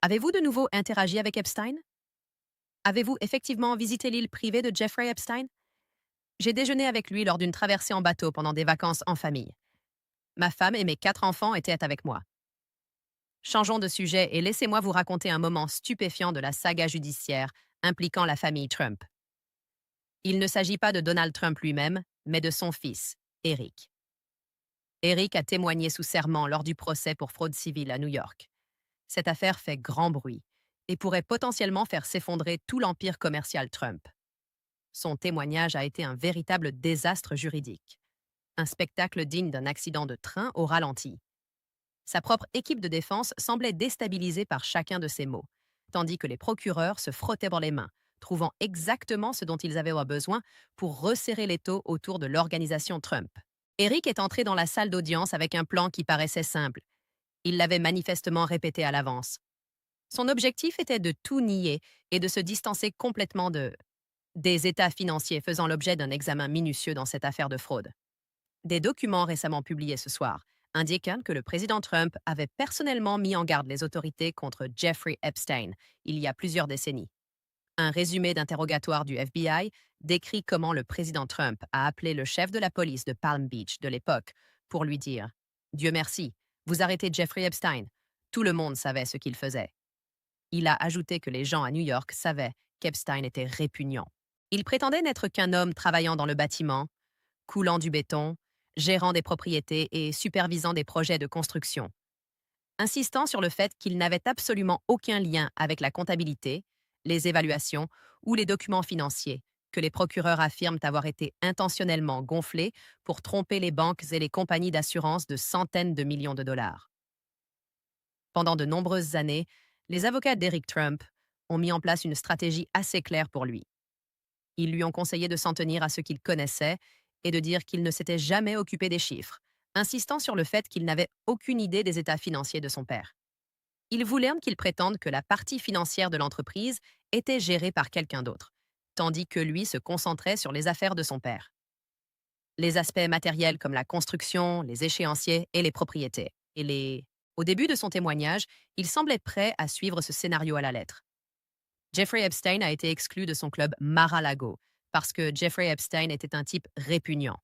Avez-vous de nouveau interagi avec Epstein? Avez-vous effectivement visité l'île privée de Jeffrey Epstein? J'ai déjeuné avec lui lors d'une traversée en bateau pendant des vacances en famille. Ma femme et mes 4 enfants étaient avec moi. Changeons de sujet et laissez-moi vous raconter un moment stupéfiant de la saga judiciaire impliquant la famille Trump. Il ne s'agit pas de Donald Trump lui-même, mais de son fils, Eric. Eric a témoigné sous serment lors du procès pour fraude civile à New York. Cette affaire fait grand bruit et pourrait potentiellement faire s'effondrer tout l'empire commercial Trump. Son témoignage a été un véritable désastre juridique, un spectacle digne d'un accident de train au ralenti. Sa propre équipe de défense semblait déstabilisée par chacun de ses mots, tandis que les procureurs se frottaient dans les mains, trouvant exactement ce dont ils avaient besoin pour resserrer l'étau autour de l'organisation Trump. Eric est entré dans la salle d'audience avec un plan qui paraissait simple. Il l'avait manifestement répété à l'avance. Son objectif était de tout nier et de se distancer complètement des états financiers faisant l'objet d'un examen minutieux dans cette affaire de fraude. Des documents récemment publiés ce soir indiquent que le président Trump avait personnellement mis en garde les autorités contre Jeffrey Epstein il y a plusieurs décennies. Un résumé d'interrogatoire du FBI décrit comment le président Trump a appelé le chef de la police de Palm Beach de l'époque pour lui dire « Dieu merci, vous arrêtez Jeffrey Epstein. Tout le monde savait ce qu'il faisait. » Il a ajouté que les gens à New York savaient qu'Epstein était répugnant. Il prétendait n'être qu'un homme travaillant dans le bâtiment, coulant du béton, gérant des propriétés et supervisant des projets de construction, insistant sur le fait qu'il n'avait absolument aucun lien avec la comptabilité, les évaluations ou les documents financiers, que les procureurs affirment avoir été intentionnellement gonflés pour tromper les banques et les compagnies d'assurance de centaines de millions de dollars. Pendant de nombreuses années, les avocats d'Eric Trump ont mis en place une stratégie assez claire pour lui. Ils lui ont conseillé de s'en tenir à ce qu'il connaissait et de dire qu'il ne s'était jamais occupé des chiffres, insistant sur le fait qu'il n'avait aucune idée des états financiers de son père. Ils voulaient qu'il prétende que la partie financière de l'entreprise était gérée par quelqu'un d'autre, tandis que lui se concentrait sur les affaires de son père. Les aspects matériels comme la construction, les échéanciers et les propriétés. Au début de son témoignage, il semblait prêt à suivre ce scénario à la lettre. Jeffrey Epstein a été exclu de son club Mar-a-Lago parce que Jeffrey Epstein était un type répugnant.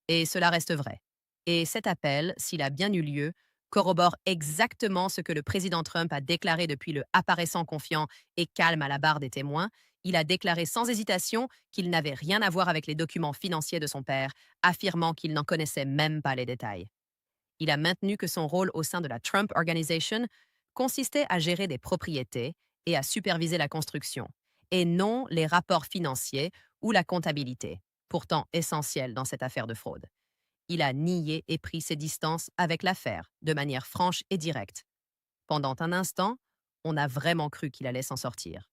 Et cela reste vrai. Et cet appel, s'il a bien eu lieu, corrobore exactement ce que le président Trump a déclaré depuis le apparaissant confiant et calme à la barre des témoins. Il a déclaré sans hésitation qu'il n'avait rien à voir avec les documents financiers de son père, affirmant qu'il n'en connaissait même pas les détails. Il a maintenu que son rôle au sein de la Trump Organization consistait à gérer des propriétés et à superviser la construction, et non les rapports financiers ou la comptabilité, pourtant essentiels dans cette affaire de fraude. Il a nié et pris ses distances avec l'affaire, de manière franche et directe. Pendant un instant, on a vraiment cru qu'il allait s'en sortir.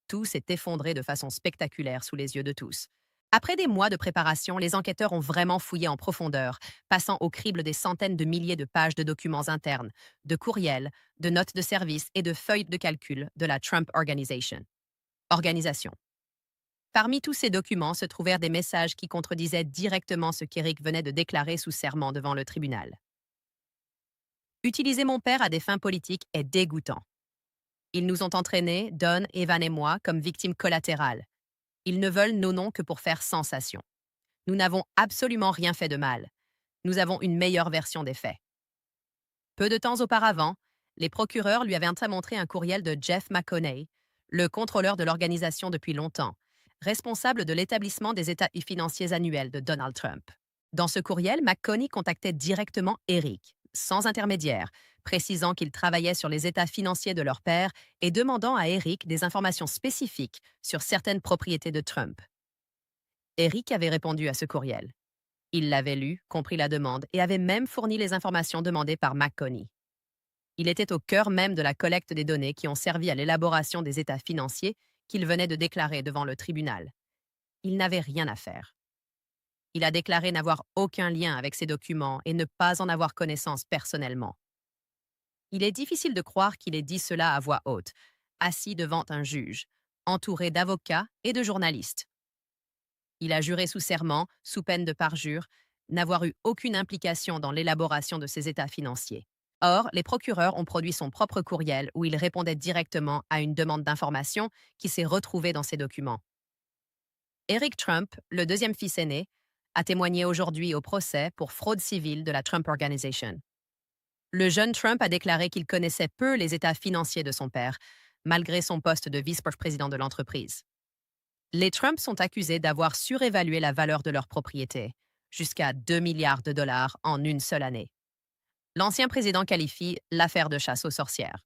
Tout s'est effondré de façon spectaculaire sous les yeux de tous. Après des mois de préparation, les enquêteurs ont vraiment fouillé en profondeur, passant au crible des centaines de milliers de pages de documents internes, de courriels, de notes de service et de feuilles de calcul de la Trump Organisation. Parmi tous ces documents se trouvèrent des messages qui contredisaient directement ce qu'Eric venait de déclarer sous serment devant le tribunal. Utiliser mon père à des fins politiques est dégoûtant. Ils nous ont entraînés, Don, Evan et moi, comme victimes collatérales. Ils ne veulent nos noms que pour faire sensation. Nous n'avons absolument rien fait de mal. Nous avons une meilleure version des faits. Peu de temps auparavant, les procureurs lui avaient montré un courriel de Jeff McConney, le contrôleur de l'organisation depuis longtemps, responsable de l'établissement des états financiers annuels de Donald Trump. Dans ce courriel, McConney contactait directement Eric, sans intermédiaire, précisant qu'il travaillait sur les états financiers de leur père et demandant à Eric des informations spécifiques sur certaines propriétés de Trump. Eric avait répondu à ce courriel. Il l'avait lu, compris la demande et avait même fourni les informations demandées par McConney. Il était au cœur même de la collecte des données qui ont servi à l'élaboration des états financiers qu'il venait de déclarer devant le tribunal. Il n'avait rien à faire. Il a déclaré n'avoir aucun lien avec ces documents et ne pas en avoir connaissance personnellement. Il est difficile de croire qu'il ait dit cela à voix haute, assis devant un juge, entouré d'avocats et de journalistes. Il a juré sous serment, sous peine de parjure, n'avoir eu aucune implication dans l'élaboration de ses états financiers. Or, les procureurs ont produit son propre courriel où il répondait directement à une demande d'information qui s'est retrouvée dans ces documents. Eric Trump, le deuxième fils aîné, a témoigné aujourd'hui au procès pour fraude civile de la Trump Organization. Le jeune Trump a déclaré qu'il connaissait peu les états financiers de son père, malgré son poste de vice-président de l'entreprise. Les Trump sont accusés d'avoir surévalué la valeur de leur propriété, jusqu'à 2 milliards de dollars en une seule année. L'ancien président qualifie l'affaire de chasse aux sorcières.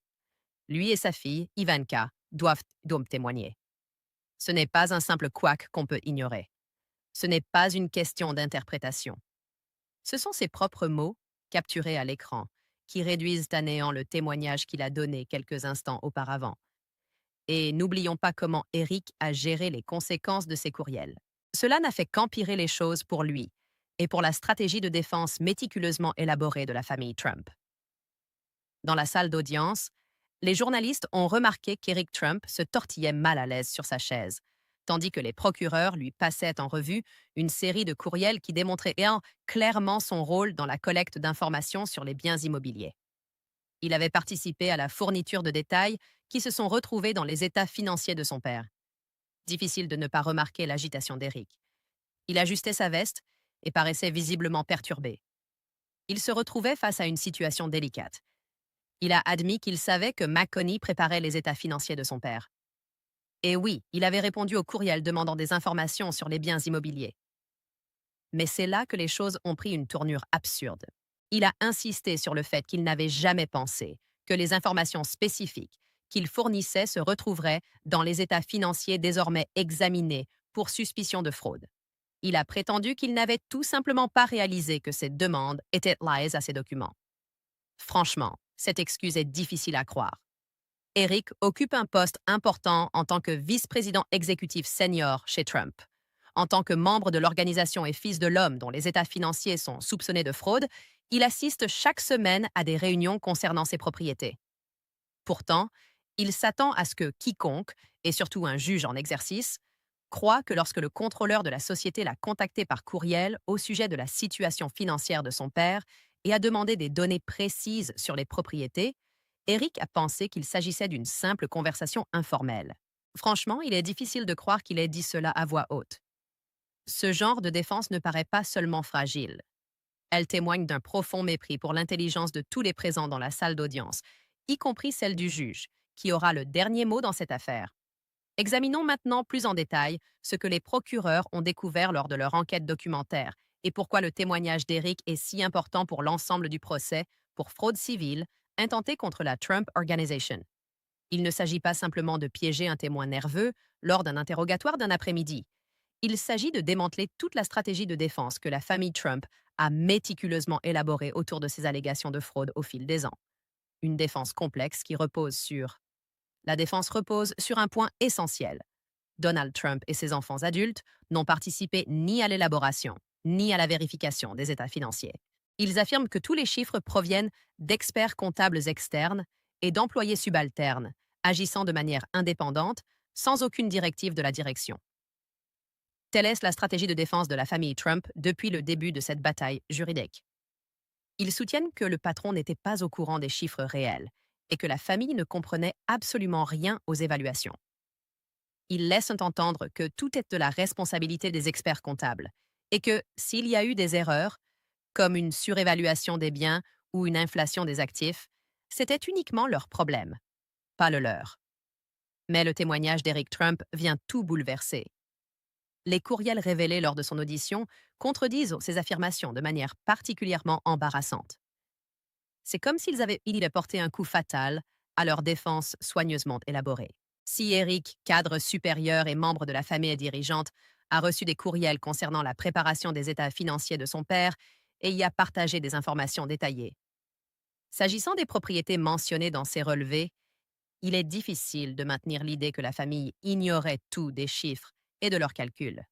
Lui et sa fille, Ivanka, doivent donc témoigner. Ce n'est pas un simple couac qu'on peut ignorer. Ce n'est pas une question d'interprétation. Ce sont ses propres mots, capturés à l'écran, qui réduisent à néant le témoignage qu'il a donné quelques instants auparavant. Et n'oublions pas comment Eric a géré les conséquences de ses courriels. Cela n'a fait qu'empirer les choses pour lui et pour la stratégie de défense méticuleusement élaborée de la famille Trump. Dans la salle d'audience, les journalistes ont remarqué qu'Eric Trump se tortillait mal à l'aise sur sa chaise, tandis que les procureurs lui passaient en revue une série de courriels qui démontraient clairement son rôle dans la collecte d'informations sur les biens immobiliers. Il avait participé à la fourniture de détails qui se sont retrouvés dans les états financiers de son père. Difficile de ne pas remarquer l'agitation d'Eric. Il ajustait sa veste et paraissait visiblement perturbé. Il se retrouvait face à une situation délicate. Il a admis qu'il savait que McConney préparait les états financiers de son père. Et oui, il avait répondu au courriel demandant des informations sur les biens immobiliers. Mais c'est là que les choses ont pris une tournure absurde. Il a insisté sur le fait qu'il n'avait jamais pensé que les informations spécifiques qu'il fournissait se retrouveraient dans les états financiers désormais examinés pour suspicion de fraude. Il a prétendu qu'il n'avait tout simplement pas réalisé que ces demandes étaient liées à ces documents. Franchement, cette excuse est difficile à croire. Eric occupe un poste important en tant que vice-président exécutif senior chez Trump. En tant que membre de l'organisation et fils de l'homme dont les états financiers sont soupçonnés de fraude, il assiste chaque semaine à des réunions concernant ses propriétés. Pourtant, il s'attend à ce que quiconque, et surtout un juge en exercice, croit que lorsque le contrôleur de la société l'a contacté par courriel au sujet de la situation financière de son père et a demandé des données précises sur les propriétés, Eric a pensé qu'il s'agissait d'une simple conversation informelle. Franchement, il est difficile de croire qu'il ait dit cela à voix haute. Ce genre de défense ne paraît pas seulement fragile. Elle témoigne d'un profond mépris pour l'intelligence de tous les présents dans la salle d'audience, y compris celle du juge, qui aura le dernier mot dans cette affaire. Examinons maintenant plus en détail ce que les procureurs ont découvert lors de leur enquête documentaire et pourquoi le témoignage d'Eric est si important pour l'ensemble du procès pour fraude civile intentée contre la Trump Organization. Il ne s'agit pas simplement de piéger un témoin nerveux lors d'un interrogatoire d'un après-midi. Il s'agit de démanteler toute la stratégie de défense que la famille Trump a méticuleusement élaborée autour de ces allégations de fraude au fil des ans. Une défense complexe qui repose sur... La défense repose sur un point essentiel. Donald Trump et ses enfants adultes n'ont participé ni à l'élaboration, ni à la vérification des états financiers. Ils affirment que tous les chiffres proviennent d'experts comptables externes et d'employés subalternes, agissant de manière indépendante, sans aucune directive de la direction. Telle est la stratégie de défense de la famille Trump depuis le début de cette bataille juridique. Ils soutiennent que le patron n'était pas au courant des chiffres réels et que la famille ne comprenait absolument rien aux évaluations. Ils laissent entendre que tout est de la responsabilité des experts comptables et que, s'il y a eu des erreurs, comme une surévaluation des biens ou une inflation des actifs, c'était uniquement leur problème, pas le leur. Mais le témoignage d'Eric Trump vient tout bouleverser. Les courriels révélés lors de son audition contredisent ces affirmations de manière particulièrement embarrassante. C'est comme s'ils avaient porté un coup fatal à leur défense soigneusement élaborée. Si Eric, cadre supérieur et membre de la famille dirigeante, a reçu des courriels concernant la préparation des états financiers de son père et y a partagé des informations détaillées. S'agissant des propriétés mentionnées dans ces relevés, il est difficile de maintenir l'idée que la famille ignorait tout des chiffres et de leurs calculs.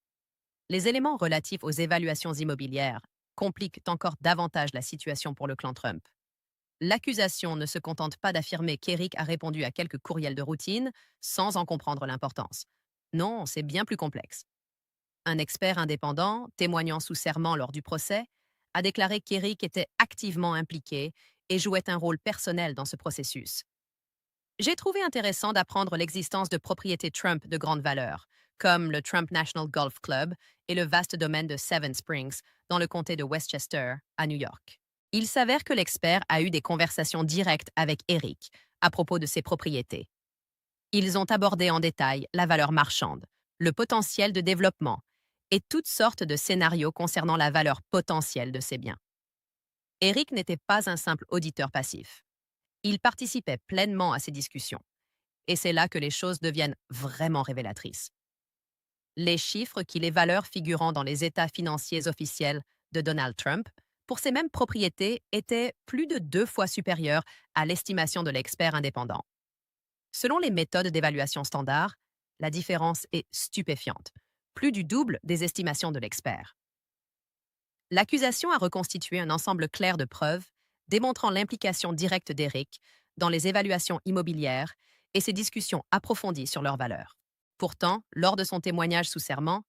Les éléments relatifs aux évaluations immobilières compliquent encore davantage la situation pour le clan Trump. L'accusation ne se contente pas d'affirmer qu'Eric a répondu à quelques courriels de routine sans en comprendre l'importance. Non, c'est bien plus complexe. Un expert indépendant, témoignant sous serment lors du procès, a déclaré qu'Eric était activement impliqué et jouait un rôle personnel dans ce processus. J'ai trouvé intéressant d'apprendre l'existence de propriétés Trump de grande valeur, comme le Trump National Golf Club et le vaste domaine de Seven Springs, dans le comté de Westchester, à New York. Il s'avère que l'expert a eu des conversations directes avec Eric à propos de ses propriétés. Ils ont abordé en détail la valeur marchande, le potentiel de développement et toutes sortes de scénarios concernant la valeur potentielle de ces biens. Eric n'était pas un simple auditeur passif. Il participait pleinement à ces discussions. Et c'est là que les choses deviennent vraiment révélatrices. Les chiffres qui les valeurs figurant dans les états financiers officiels de Donald Trump pour ces mêmes propriétés étaient plus de 2 fois supérieurs à l'estimation de l'expert indépendant. Selon les méthodes d'évaluation standard, la différence est stupéfiante, plus du double des estimations de l'expert. L'accusation a reconstitué un ensemble clair de preuves démontrant l'implication directe d'Eric dans les évaluations immobilières et ses discussions approfondies sur leur valeur. Pourtant, lors de son témoignage sous serment,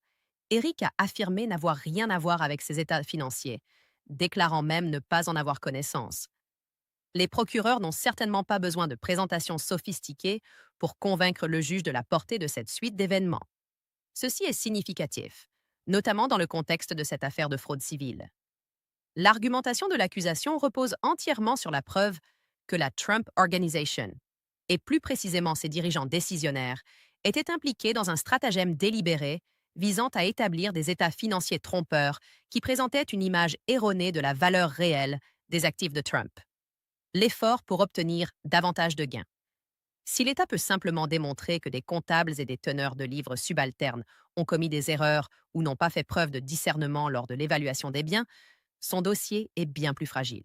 Eric a affirmé n'avoir rien à voir avec ses états financiers, déclarant même ne pas en avoir connaissance. Les procureurs n'ont certainement pas besoin de présentations sophistiquées pour convaincre le juge de la portée de cette suite d'événements. Ceci est significatif, notamment dans le contexte de cette affaire de fraude civile. L'argumentation de l'accusation repose entièrement sur la preuve que la Trump Organization, et plus précisément ses dirigeants décisionnaires, étaient impliqués dans un stratagème délibéré visant à établir des états financiers trompeurs qui présentaient une image erronée de la valeur réelle des actifs de Trump. L'effort pour obtenir davantage de gains. Si l'État peut simplement démontrer que des comptables et des teneurs de livres subalternes ont commis des erreurs ou n'ont pas fait preuve de discernement lors de l'évaluation des biens, son dossier est bien plus fragile.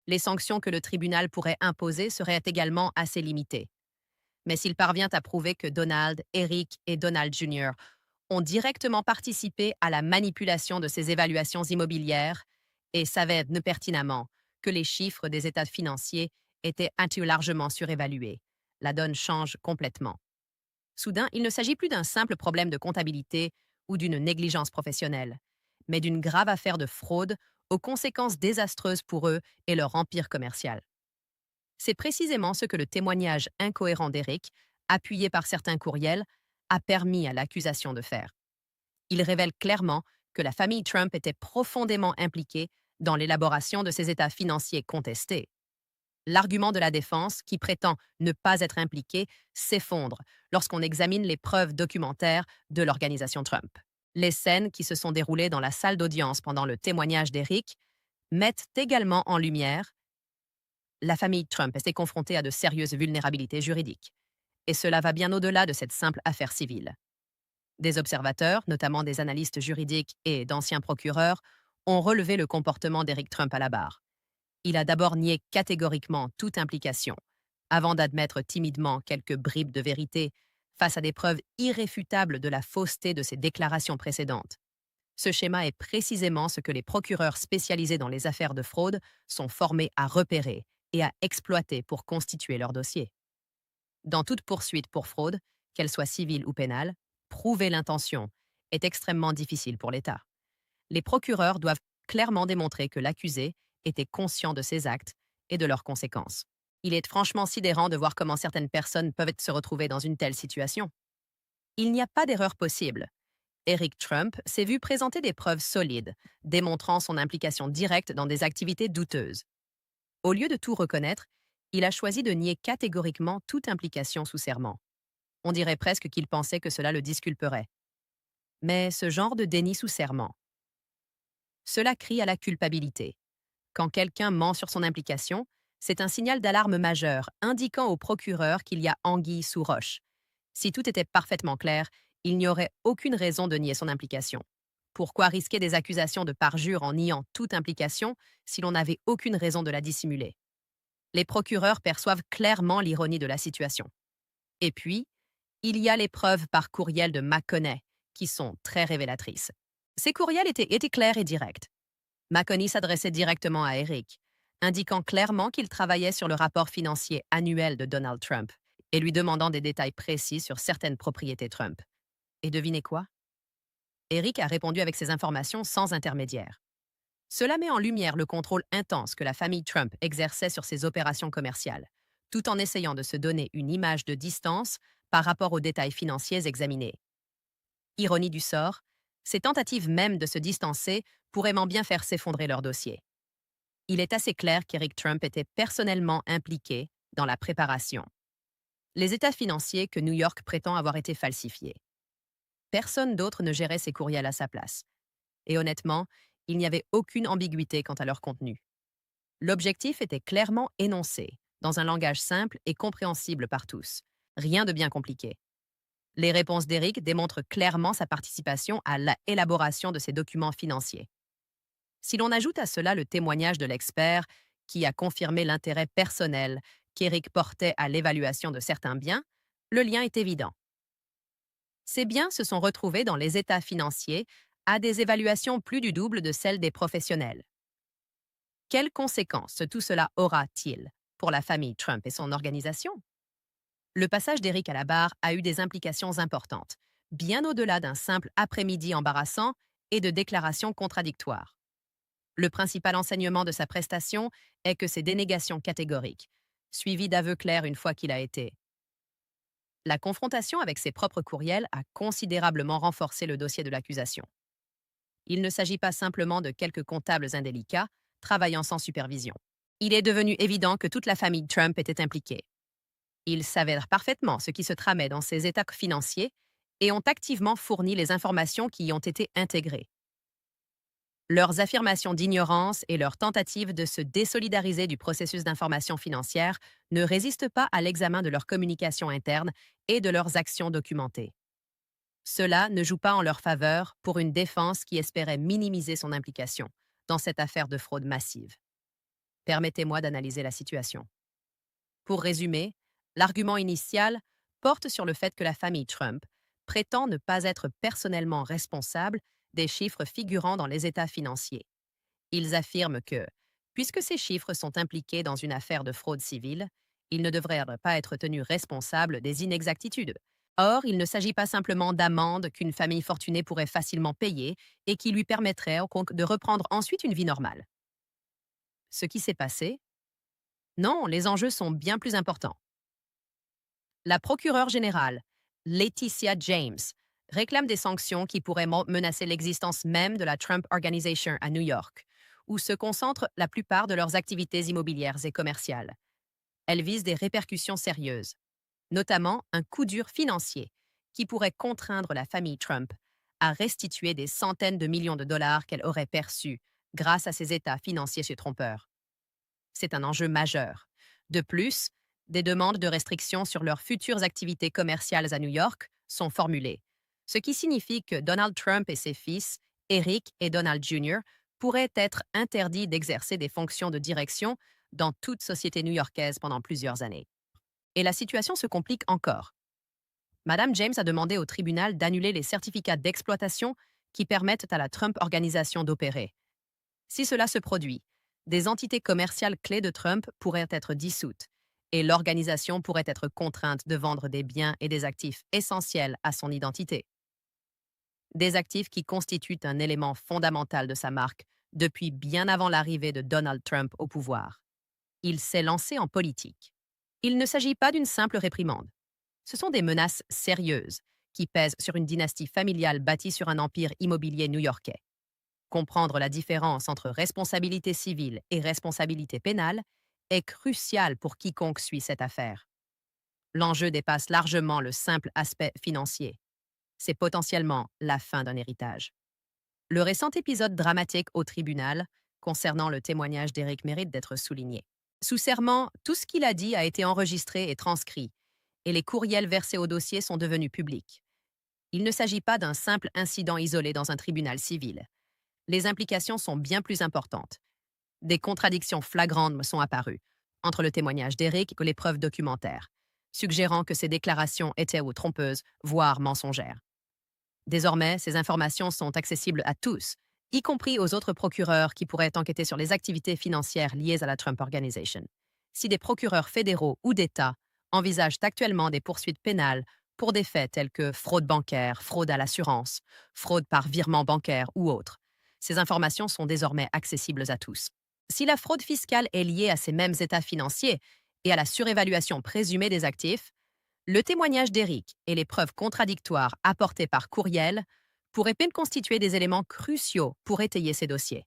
Les sanctions que le tribunal pourrait imposer seraient également assez limitées. Mais s'il parvient à prouver que Donald, Eric et Donald Jr. ont directement participé à la manipulation de ces évaluations immobilières et savaient pertinemment que les chiffres des états financiers étaient largement surévalués, la donne change complètement. Soudain, il ne s'agit plus d'un simple problème de comptabilité ou d'une négligence professionnelle, mais d'une grave affaire de fraude aux conséquences désastreuses pour eux et leur empire commercial. C'est précisément ce que le témoignage incohérent d'Eric, appuyé par certains courriels, a permis à l'accusation de faire. Il révèle clairement que la famille Trump était profondément impliquée dans l'élaboration de ces états financiers contestés. L'argument de la défense, qui prétend ne pas être impliqué, s'effondre lorsqu'on examine les preuves documentaires de l'organisation Trump. Les scènes qui se sont déroulées dans la salle d'audience pendant le témoignage d'Eric mettent également en lumière la famille Trump était confrontée à de sérieuses vulnérabilités juridiques. Et cela va bien au-delà de cette simple affaire civile. Des observateurs, notamment des analystes juridiques et d'anciens procureurs, ont relevé le comportement d'Eric Trump à la barre. Il a d'abord nié catégoriquement toute implication, avant d'admettre timidement quelques bribes de vérité face à des preuves irréfutables de la fausseté de ses déclarations précédentes. Ce schéma est précisément ce que les procureurs spécialisés dans les affaires de fraude sont formés à repérer et à exploiter pour constituer leur dossier. Dans toute poursuite pour fraude, qu'elle soit civile ou pénale, prouver l'intention est extrêmement difficile pour l'État. Les procureurs doivent clairement démontrer que l'accusé était conscient de ses actes et de leurs conséquences. Il est franchement sidérant de voir comment certaines personnes peuvent se retrouver dans une telle situation. Il n'y a pas d'erreur possible. Eric Trump s'est vu présenter des preuves solides, démontrant son implication directe dans des activités douteuses. Au lieu de tout reconnaître, il a choisi de nier catégoriquement toute implication sous serment. On dirait presque qu'il pensait que cela le disculperait. Mais ce genre de déni sous serment, cela crie à la culpabilité. Quand quelqu'un ment sur son implication, c'est un signal d'alarme majeur, indiquant au procureur qu'il y a anguille sous roche. Si tout était parfaitement clair, il n'y aurait aucune raison de nier son implication. Pourquoi risquer des accusations de parjure en niant toute implication si l'on n'avait aucune raison de la dissimuler? Les procureurs perçoivent clairement l'ironie de la situation. Et puis, il y a les preuves par courriel de McConney, qui sont très révélatrices. Ces courriels étaient clairs et directs. McConney s'adressait directement à Eric, indiquant clairement qu'il travaillait sur le rapport financier annuel de Donald Trump et lui demandant des détails précis sur certaines propriétés Trump. Et devinez quoi? Eric a répondu avec ces informations sans intermédiaire. Cela met en lumière le contrôle intense que la famille Trump exerçait sur ses opérations commerciales, tout en essayant de se donner une image de distance par rapport aux détails financiers examinés. Ironie du sort, ces tentatives même de se distancer pourraient bien faire s'effondrer leur dossier. Il est assez clair qu'Eric Trump était personnellement impliqué dans la préparation. Les états financiers que New York prétend avoir été falsifiés. Personne d'autre ne gérait ces courriels à sa place. Et honnêtement, il n'y avait aucune ambiguïté quant à leur contenu. L'objectif était clairement énoncé, dans un langage simple et compréhensible par tous. Rien de bien compliqué. Les réponses d'Eric démontrent clairement sa participation à l'élaboration de ces documents financiers. Si l'on ajoute à cela le témoignage de l'expert qui a confirmé l'intérêt personnel qu'Eric portait à l'évaluation de certains biens, le lien est évident. Ces biens se sont retrouvés dans les états financiers à des évaluations plus du double de celles des professionnels. Quelles conséquences tout cela aura-t-il pour la famille Trump et son organisation? Le passage d'Eric à la barre a eu des implications importantes, bien au-delà d'un simple après-midi embarrassant et de déclarations contradictoires. Le principal enseignement de sa prestation est que c'est dénégation catégorique, suivie d'aveux clairs une fois qu'il a été. La confrontation avec ses propres courriels a considérablement renforcé le dossier de l'accusation. Il ne s'agit pas simplement de quelques comptables indélicats travaillant sans supervision. Il est devenu évident que toute la famille Trump était impliquée. Ils savaient parfaitement ce qui se tramait dans ces états financiers et ont activement fourni les informations qui y ont été intégrées. Leurs affirmations d'ignorance et leurs tentatives de se désolidariser du processus d'information financière ne résistent pas à l'examen de leur communication interne et de leurs actions documentées. Cela ne joue pas en leur faveur pour une défense qui espérait minimiser son implication dans cette affaire de fraude massive. Permettez-moi d'analyser la situation. Pour résumer, l'argument initial porte sur le fait que la famille Trump prétend ne pas être personnellement responsable des chiffres figurant dans les états financiers. Ils affirment que, puisque ces chiffres sont impliqués dans une affaire de fraude civile, ils ne devraient pas être tenus responsables des inexactitudes. Or, il ne s'agit pas simplement d'amendes qu'une famille fortunée pourrait facilement payer et qui lui permettraient de reprendre ensuite une vie normale. Ce qui s'est passé? Non, les enjeux sont bien plus importants. La procureure générale, Laetitia James, réclame des sanctions qui pourraient menacer l'existence même de la Trump Organization à New York, où se concentrent la plupart de leurs activités immobilières et commerciales. Elle vise des répercussions sérieuses, notamment un coup dur financier qui pourrait contraindre la famille Trump à restituer des centaines de millions de dollars qu'elle aurait perçus grâce à ses états financiers trompeurs. C'est un enjeu majeur. De plus, des demandes de restrictions sur leurs futures activités commerciales à New York sont formulées, ce qui signifie que Donald Trump et ses fils, Eric et Donald Jr., pourraient être interdits d'exercer des fonctions de direction dans toute société new-yorkaise pendant plusieurs années. Et la situation se complique encore. Madame James a demandé au tribunal d'annuler les certificats d'exploitation qui permettent à la Trump Organisation d'opérer. Si cela se produit, des entités commerciales clés de Trump pourraient être dissoutes et l'organisation pourrait être contrainte de vendre des biens et des actifs essentiels à son identité. Des actifs qui constituent un élément fondamental de sa marque depuis bien avant l'arrivée de Donald Trump au pouvoir. Il s'est lancé en politique. Il ne s'agit pas d'une simple réprimande. Ce sont des menaces sérieuses qui pèsent sur une dynastie familiale bâtie sur un empire immobilier new-yorkais. Comprendre la différence entre responsabilité civile et responsabilité pénale est crucial pour quiconque suit cette affaire. L'enjeu dépasse largement le simple aspect financier. C'est potentiellement la fin d'un héritage. Le récent épisode dramatique au tribunal concernant le témoignage d'Eric mérite d'être souligné. Sous serment, tout ce qu'il a dit a été enregistré et transcrit, et les courriels versés au dossier sont devenus publics. Il ne s'agit pas d'un simple incident isolé dans un tribunal civil. Les implications sont bien plus importantes. Des contradictions flagrantes me sont apparues entre le témoignage d'Eric et les preuves documentaires, suggérant que ces déclarations étaient ou trompeuses, voire mensongères. Désormais, ces informations sont accessibles à tous, y compris aux autres procureurs qui pourraient enquêter sur les activités financières liées à la Trump Organization. Si des procureurs fédéraux ou d'État envisagent actuellement des poursuites pénales pour des faits tels que fraude bancaire, fraude à l'assurance, fraude par virement bancaire ou autres, Ces informations sont désormais accessibles à tous. Si la fraude fiscale est liée à ces mêmes états financiers et à la surévaluation présumée des actifs, le témoignage d'Eric et les preuves contradictoires apportées par courriel pourraient bien constituer des éléments cruciaux pour étayer ces dossiers.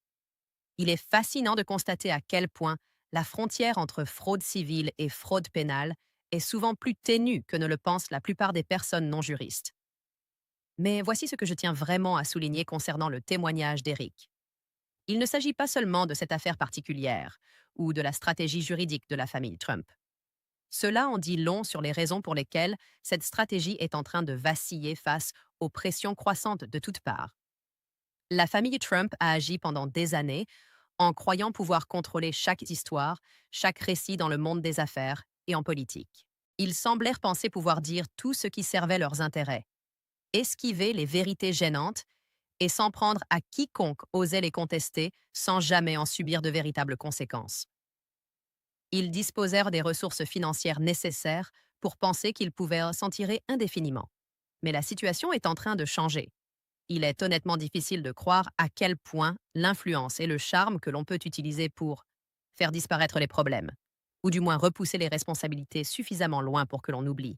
Il est fascinant de constater à quel point la frontière entre fraude civile et fraude pénale est souvent plus ténue que ne le pensent la plupart des personnes non juristes. Mais voici ce que je tiens vraiment à souligner concernant le témoignage d'Eric. Il ne s'agit pas seulement de cette affaire particulière ou de la stratégie juridique de la famille Trump. Cela en dit long sur les raisons pour lesquelles cette stratégie est en train de vaciller face aux pressions croissantes de toutes parts. La famille Trump a agi pendant des années en croyant pouvoir contrôler chaque histoire, chaque récit dans le monde des affaires et en politique. Ils semblèrent penser pouvoir dire tout ce qui servait leurs intérêts, esquiver les vérités gênantes et s'en prendre à quiconque osait les contester sans jamais en subir de véritables conséquences. Ils disposèrent des ressources financières nécessaires pour penser qu'ils pouvaient s'en tirer indéfiniment. Mais la situation est en train de changer. Il est honnêtement difficile de croire à quel point l'influence et le charme que l'on peut utiliser pour faire disparaître les problèmes, ou du moins repousser les responsabilités suffisamment loin pour que l'on oublie,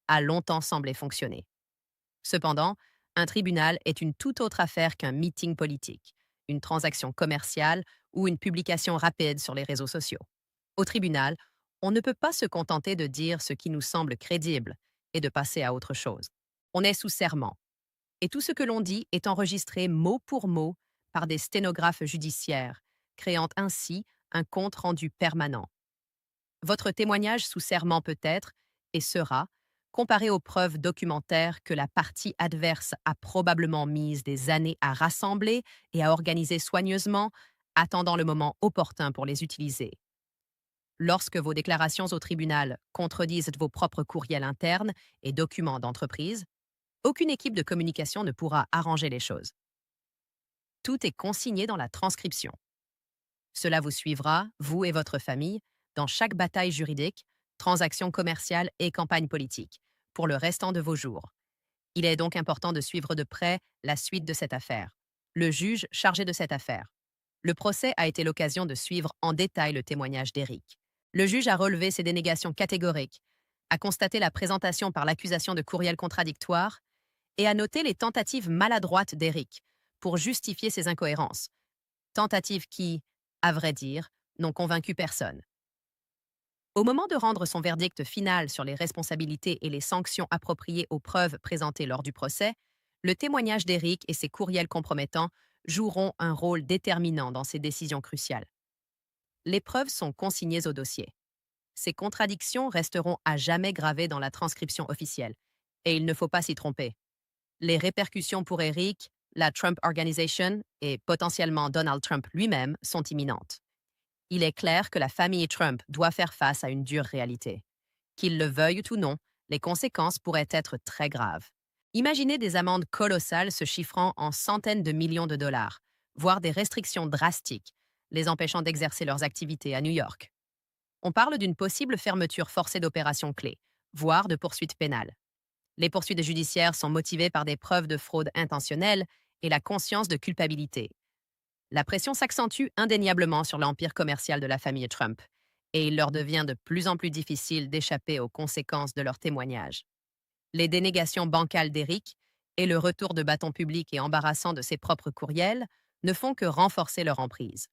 a longtemps semblé fonctionner. Cependant, un tribunal est une toute autre affaire qu'un meeting politique, une transaction commerciale ou une publication rapide sur les réseaux sociaux. Au tribunal, on ne peut pas se contenter de dire ce qui nous semble crédible et de passer à autre chose. On est sous serment. Et tout ce que l'on dit est enregistré mot pour mot par des sténographes judiciaires, créant ainsi un compte-rendu permanent. Votre témoignage sous serment peut être, et sera, comparé aux preuves documentaires que la partie adverse a probablement mises des années à rassembler et à organiser soigneusement, attendant le moment opportun pour les utiliser. Lorsque vos déclarations au tribunal contredisent vos propres courriels internes et documents d'entreprise, aucune équipe de communication ne pourra arranger les choses. Tout est consigné dans la transcription. Cela vous suivra, vous et votre famille, dans chaque bataille juridique, transaction commerciale et campagne politique, pour le restant de vos jours. Il est donc important de suivre de près la suite de cette affaire. Le juge chargé de cette affaire. Le procès a été l'occasion de suivre en détail le témoignage d'Eric. Le juge a relevé ses dénégations catégoriques, a constaté la présentation par l'accusation de courriels contradictoires et a noté les tentatives maladroites d'Eric pour justifier ses incohérences. Tentatives qui, à vrai dire, n'ont convaincu personne. Au moment de rendre son verdict final sur les responsabilités et les sanctions appropriées aux preuves présentées lors du procès, le témoignage d'Eric et ses courriels compromettants joueront un rôle déterminant dans ces décisions cruciales. Les preuves sont consignées au dossier. Ces contradictions resteront à jamais gravées dans la transcription officielle, et il ne faut pas s'y tromper. Les répercussions pour Eric, la Trump Organization et potentiellement Donald Trump lui-même sont imminentes. Il est clair que la famille Trump doit faire face à une dure réalité. Qu'ils le veuillent ou non, les conséquences pourraient être très graves. Imaginez des amendes colossales se chiffrant en centaines de millions de dollars, voire des restrictions drastiques, les empêchant d'exercer leurs activités à New York. On parle d'une possible fermeture forcée d'opérations clés, voire de poursuites pénales. Les poursuites judiciaires sont motivées par des preuves de fraude intentionnelle et la conscience de culpabilité. La pression s'accentue indéniablement sur l'empire commercial de la famille Trump, et il leur devient de plus en plus difficile d'échapper aux conséquences de leurs témoignages. Les dénégations bancales d'Eric et le retour de bâton public et embarrassant de ses propres courriels ne font que renforcer leur emprise.